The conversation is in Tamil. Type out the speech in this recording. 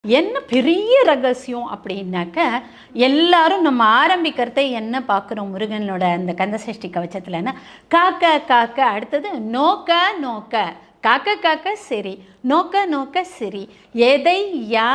என்ன பெரிய ரகசியம் அப்படின்னாக்க, எல்லாரும் நம்ம ஆரம்பிக்கிறதை என்ன பார்க்குறோம் முருகனோட அந்த கந்தசஷ்டி கவச்சத்துலன்னா, காக்க காக்க, அடுத்தது நோக்க நோக்க, காக்க காக்க சிரி, நோக்க நோக்க சிரி, எதை யா